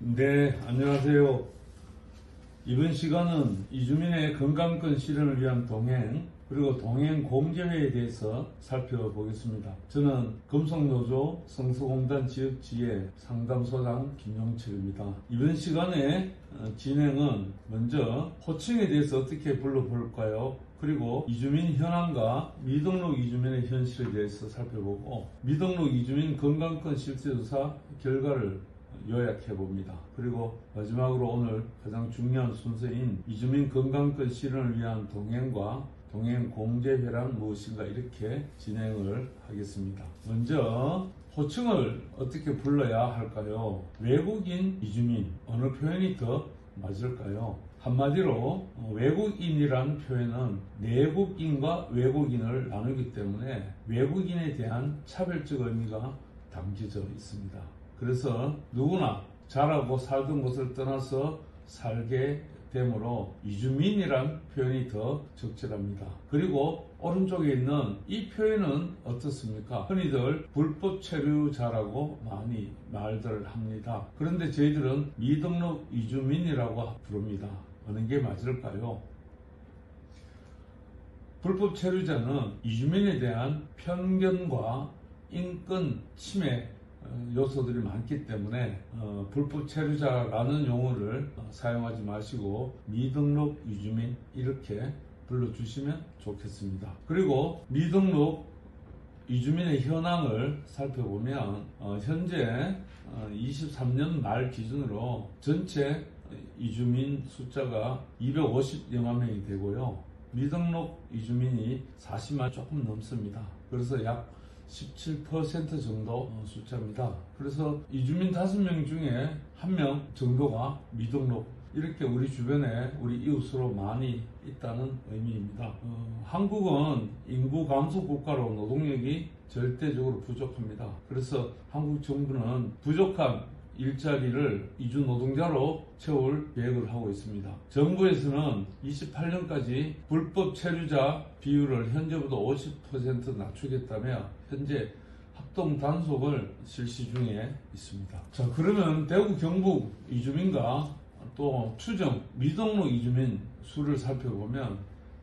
네, 안녕하세요. 이번 시간은 이주민의 건강권 실현을 위한 동행, 그리고 동행 공제회에 대해서 살펴보겠습니다. 저는 금속노조 성서공단 지역지회 상담소장 김용철입니다. 이번 시간에 진행은 먼저 호칭에 대해서 어떻게 불러볼까요? 그리고 이주민 현황과 미등록 이주민의 현실에 대해서 살펴보고, 미등록 이주민 건강권 실질조사 결과를 요약해봅니다. 그리고 마지막으로 오늘 가장 중요한 순서인 이주민 건강권 실현을 위한 동행과 동행 공제회란 무엇인가, 이렇게 진행을 하겠습니다. 먼저 호칭을 어떻게 불러야 할까요? 외국인, 이주민, 어느 표현이 더 맞을까요? 한마디로 외국인이란 표현은 내국인과 외국인을 나누기 때문에 외국인에 대한 차별적 의미가 담겨져 있습니다. 그래서 누구나 자라고 살던 곳을 떠나서 살게 되므로 이주민이란 표현이 더 적절합니다. 그리고 오른쪽에 있는 이 표현은 어떻습니까? 흔히들 불법 체류자라고 많이 말들 합니다. 그런데 저희들은 미등록 이주민이라고 부릅니다. 어느 게 맞을까요? 불법 체류자는 이주민에 대한 편견과 인권 침해 요소들이 많기 때문에 불법 체류자라는 용어를 사용하지 마시고 미등록 이주민 이렇게 불러주시면 좋겠습니다. 그리고 미등록 이주민의 현황을 살펴보면 현재 23년 말 기준으로 전체 이주민 숫자가 250여만 명이 되고요. 미등록 이주민이 40만 조금 넘습니다. 그래서 약 17% 정도 숫자입니다. 그래서 이주민 5명 중에 1명 정도가 미등록, 이렇게 우리 주변에 우리 이웃으로 많이 있다는 의미입니다. 한국은 인구 감소 국가로 노동력이 절대적으로 부족합니다. 그래서 한국 정부는 부족한 일자리를 이주 노동자로 채울 계획을 하고 있습니다. 정부에서는 28년까지 불법 체류자 비율을 현재보다 50% 낮추겠다며 현재 합동 단속을 실시 중에 있습니다. 자, 그러면 대구 경북 이주민과 또 추정 미등록 이주민 수를 살펴보면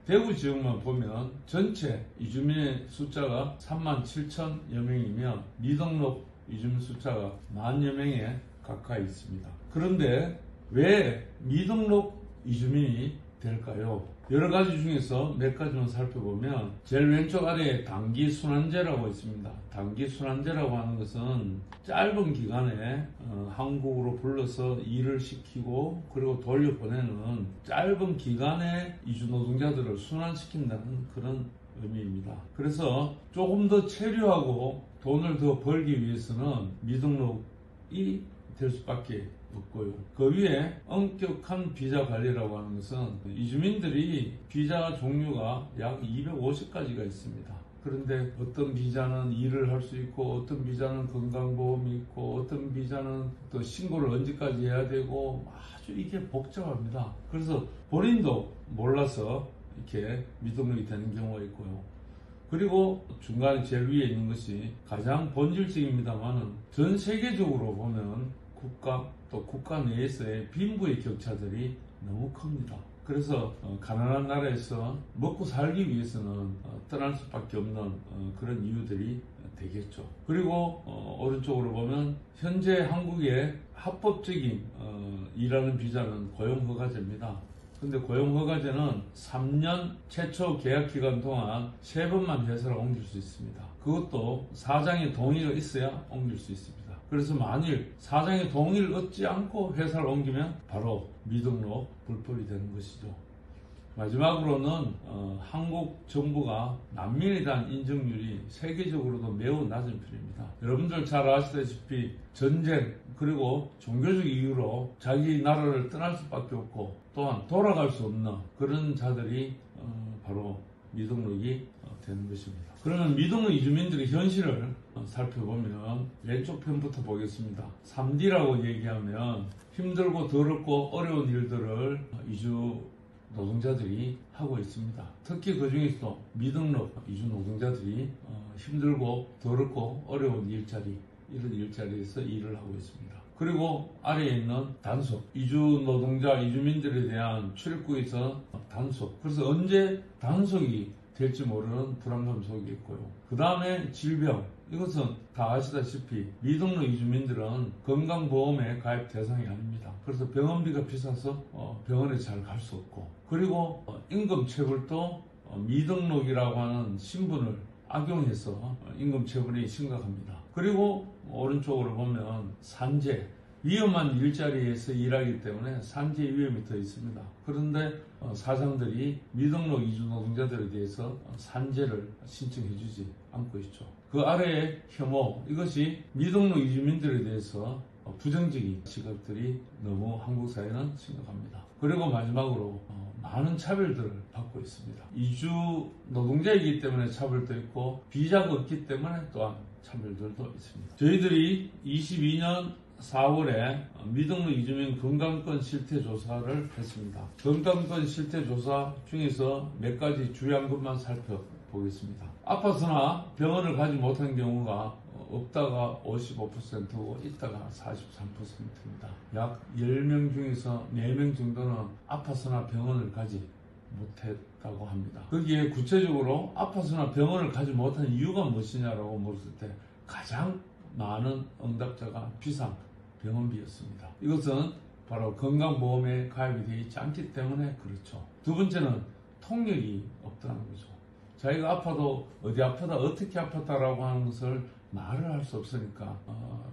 대구 지역만 보면 전체 이주민의 숫자가 37,000여 명이며 미등록 이주민 숫자가 10,000여 명에 가까이 있습니다. 그런데 왜 미등록 이주민이 될까요? 여러 가지 중에서 몇 가지만 살펴보면 제일 왼쪽 아래에 단기순환제라고 있습니다. 단기순환제라고 하는 것은 짧은 기간에 한국으로 불러서 일을 시키고 그리고 돌려보내는 짧은 기간에 이주노동자들을 순환시킨다는 그런 의미입니다. 그래서 조금 더 체류하고 돈을 더 벌기 위해서는 미등록이 될 수밖에 없고요. 그 위에 엄격한 비자 관리라고 하는 것은 이주민들이 비자 종류가 약 250가지가 있습니다. 그런데 어떤 비자는 일을 할 수 있고 어떤 비자는 건강보험이 있고 어떤 비자는 또 신고를 언제까지 해야 되고 아주 이게 복잡합니다. 그래서 본인도 몰라서 이렇게 미등록이 되는 경우가 있고요. 그리고 중간에 제일 위에 있는 것이 가장 본질적입니다만은 전 세계적으로 보면 국가 또 국가 내에서의 빈부의 격차들이 너무 큽니다. 그래서 가난한 나라에서 먹고 살기 위해서는 떠날 수밖에 없는 그런 이유들이 되겠죠. 그리고 오른쪽으로 보면 현재 한국의 합법적인 일하는 비자는 고용허가제입니다. 근데 고용허가제는 3년 최초 계약기간 동안 3번만 회사를 옮길 수 있습니다. 그것도 사장의 동의가 있어야 옮길 수 있습니다. 그래서 만일 사장의 동의를 얻지 않고 회사를 옮기면 바로 미등록 불법이 되는 것이죠. 마지막으로는 한국 정부가 난민에 대한 인정률이 세계적으로도 매우 낮은 편입니다. 여러분들 잘 아시다시피 전쟁 그리고 종교적 이유로 자기 나라를 떠날 수밖에 없고 또한 돌아갈 수 없는 그런 자들이 바로 미등록이 되는 것입니다. 그러면 미등록 이주민들의 현실을 살펴보면 왼쪽 편부터 보겠습니다. 3D라고 얘기하면 힘들고 더럽고 어려운 일들을 이주 노동자들이 하고 있습니다. 특히 그 중에서도 미등록 이주 노동자들이 힘들고 더럽고 어려운 일자리, 이런 일자리에서 일을 하고 있습니다. 그리고 아래에 있는 단속, 이주 노동자, 이주민들에 대한 출입국에서 단속. 그래서 언제 단속이 될지 모르는 불안감 속에 있고요. 그 다음에 질병. 이것은 다 아시다시피 미등록 이주민들은 건강보험에 가입 대상이 아닙니다. 그래서 병원비가 비싸서 병원에 잘 갈 수 없고, 그리고 임금체불도 미등록이라고 하는 신분을 악용해서 임금체불이 심각합니다. 그리고 오른쪽으로 보면 산재, 위험한 일자리에서 일하기 때문에 산재 위험이 더 있습니다. 그런데 사장들이 미등록 이주 노동자들에 대해서 산재를 신청해주지 않고 있죠. 그 아래에 혐오, 이것이 미등록 이주민들에 대해서 부정적인 시각들이 너무 한국 사회는 심각합니다. 그리고 마지막으로 많은 차별들을 받고 있습니다. 이주 노동자이기 때문에 차별도 있고, 비자가 없기 때문에 또한 차별들도 있습니다. 저희들이 22년 4월에 미등록 이주민 건강권 실태조사를 했습니다. 건강권 실태조사 중에서 몇 가지 주요한 것만 살펴보겠습니다. 아파서나 병원을 가지 못한 경우가 없다가 55%고 있다가 43%입니다. 약 10명 중에서 4명 정도는 아파서나 병원을 가지 못했다고 합니다. 거기에 구체적으로 아파서나 병원을 가지 못한 이유가 무엇이냐라고 물었을 때 가장 많은 응답자가 비상 병원비였습니다. 이것은 바로 건강보험에 가입이 되어 있지 않기 때문에 그렇죠. 두 번째는 통력이 없다는 거죠. 자기가 아파도 어디 아프다, 어떻게 아팠다라고 하는 것을 말을 할 수 없으니까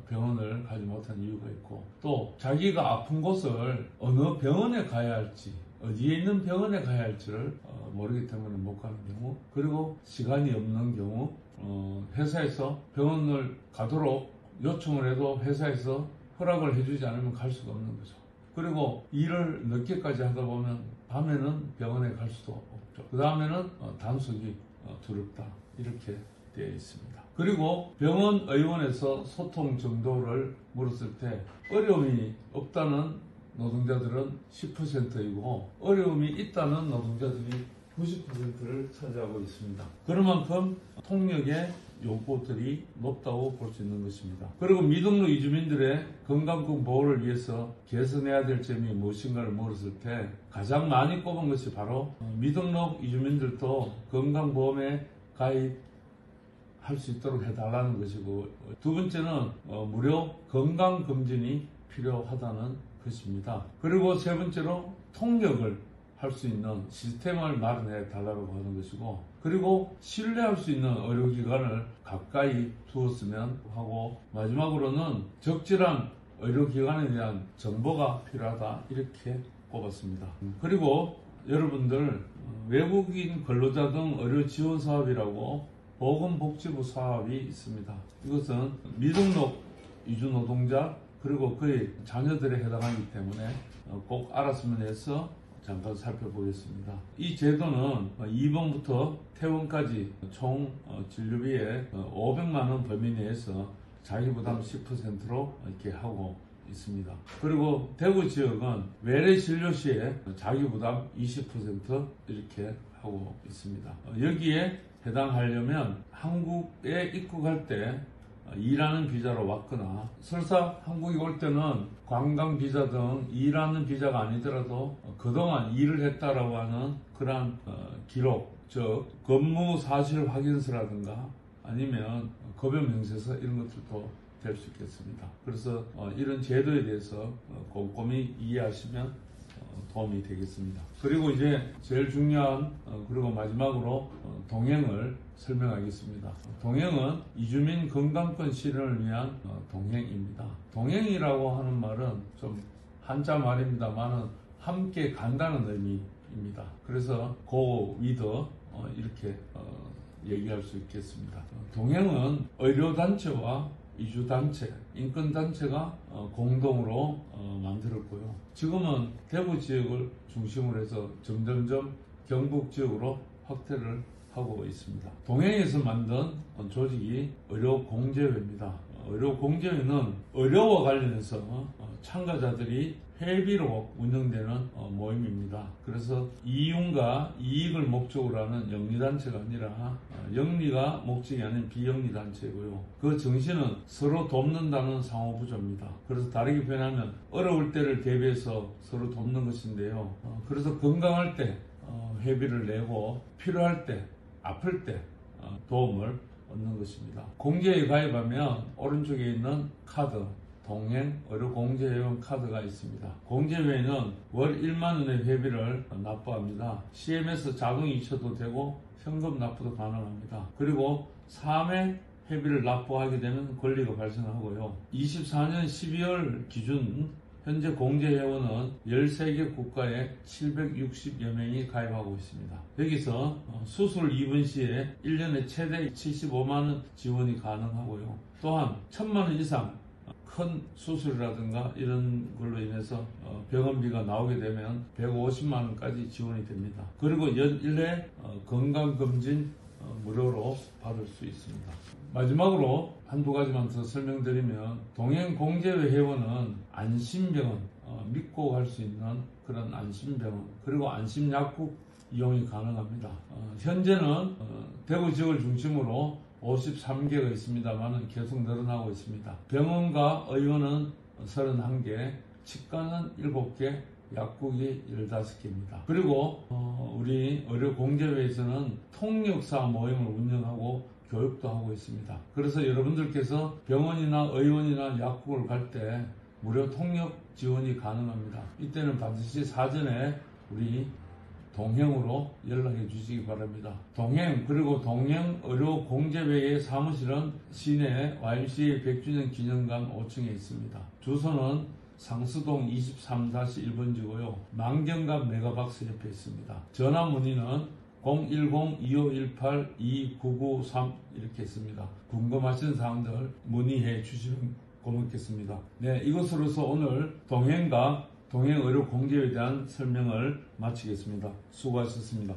병원을 가지 못한 이유가 있고, 또 자기가 아픈 곳을 어느 병원에 가야 할지, 어디에 있는 병원에 가야 할지를 모르기 때문에 못 가는 경우, 그리고 시간이 없는 경우, 회사에서 병원을 가도록 요청을 해도 회사에서 허락을 해주지 않으면 갈 수가 없는 거죠. 그리고 일을 늦게까지 하다 보면 밤에는 병원에 갈 수도 없죠. 그 다음에는 단속이 두렵다, 이렇게 되어 있습니다. 그리고 병원 의원에서 소통 정도를 물었을 때 어려움이 없다는 노동자들은 10%이고 어려움이 있다는 노동자들이 90%를 차지하고 있습니다. 그만큼 통력의 요구들이 높다고 볼 수 있는 것입니다. 그리고 미등록 이주민들의 건강권 보호를 위해서 개선해야 될 점이 무엇인가를 물었을 때 가장 많이 꼽은 것이 바로 미등록 이주민들도 건강보험에 가입할 수 있도록 해달라는 것이고, 두 번째는 무료 건강검진이 필요하다는 것입니다. 그리고 세 번째로 통력을 할 수 있는 시스템을 마련해 달라고 하는 것이고, 그리고 신뢰할 수 있는 의료기관을 가까이 두었으면 하고, 마지막으로는 적절한 의료기관에 대한 정보가 필요하다, 이렇게 꼽았습니다. 그리고 여러분들 외국인 근로자 등 의료 지원 사업이라고 보건복지부 사업이 있습니다. 이것은 미등록 이주 노동자 그리고 그의 자녀들에 해당하기 때문에 꼭 알았으면 해서 잠깐 살펴보겠습니다. 이 제도는 2번부터 퇴원까지 총 진료비의 500만 원 범위 내에서 자기부담 10%로 이렇게 하고 있습니다. 그리고 대구 지역은 외래 진료 시에 자기부담 20% 이렇게 하고 있습니다. 여기에 해당하려면 한국에 입국할 때 일하는 비자로 왔거나, 설사 한국에 올 때는 관광 비자 등 일하는 비자가 아니더라도 그동안 일을 했다라고 하는 그러한 기록, 즉 근무 사실 확인서라든가 아니면 급여 명세서, 이런 것들도 될 수 있겠습니다. 그래서 이런 제도에 대해서 꼼꼼히 이해하시면 도움이 되겠습니다. 그리고 이제 제일 중요한 그리고 마지막으로 동행을 설명하겠습니다. 동행은 이주민 건강권 실현을 위한 동행입니다. 동행이라고 하는 말은 좀 한자 말입니다만은 함께 간다는 의미입니다. 그래서 go with 이렇게 얘기할 수 있겠습니다. 동행은 의료단체와 이주단체, 인권단체가 공동으로 만들었고요. 지금은 대구 지역을 중심으로 해서 점점점 경북 지역으로 확대를 하고 있습니다. 동행에서 만든 조직이 의료공제회입니다. 의료공제회는 의료와 관련해서 참가자들이 회비로 운영되는 모임입니다. 그래서 이윤과 이익을 목적으로 하는 영리단체가 아니라 영리가 목적이 아닌 비영리단체고요. 그 정신은 서로 돕는다는 상호부조입니다. 그래서 다르게 표현하면 어려울 때를 대비해서 서로 돕는 것인데요. 그래서 건강할 때 회비를 내고 필요할 때, 아플 때 도움을 얻는 것입니다. 공제에 가입하면 오른쪽에 있는 카드, 동행 의료 공제회원 카드가 있습니다. 공제회는 월 1만 원의 회비를 납부합니다. CMS 자동 이체도 되고 현금 납부도 가능합니다. 그리고 3회 회비를 납부하게 되는 권리가 발생하고요. 24년 12월 기준 현재 공제회원은 13개 국가에 760여 명이 가입하고 있습니다. 여기서 수술 입원 시에 1년에 최대 75만원 지원이 가능하고요. 또한 1000만원 이상 큰 수술이라든가 이런 걸로 인해서 병원비가 나오게 되면 150만원까지 지원이 됩니다. 그리고 연 1회 건강검진 무료로 받을 수 있습니다. 마지막으로 한두 가지만 더 설명드리면 동행공제회 회원은 안심병원, 믿고 갈 수 있는 그런 안심병원, 그리고 안심약국 이용이 가능합니다. 현재는 대구 지역을 중심으로 53개가 있습니다만 계속 늘어나고 있습니다. 병원과 의원은 31개, 치과는 7개, 약국이 15개입니다. 그리고 우리 의료공제회에서는 통역사 모임을 운영하고 교육도 하고 있습니다. 그래서 여러분들께서 병원이나 의원이나 약국을 갈 때 무료 통역 지원이 가능합니다. 이때는 반드시 사전에 우리 동행으로 연락해 주시기 바랍니다. 동행 그리고 동행의료공제회의 사무실은 시내 YMCA 100주년 기념관 5층에 있습니다. 주소는 상수동 23-1번지고요. 만경갑 메가박스 옆에 있습니다. 전화 문의는 010-2518-2993 이렇게 있습니다. 궁금하신 사항들 문의해 주시면 고맙겠습니다. 네, 이것으로서 오늘 동행과 동행의료공제에 대한 설명을 마치겠습니다. 수고하셨습니다.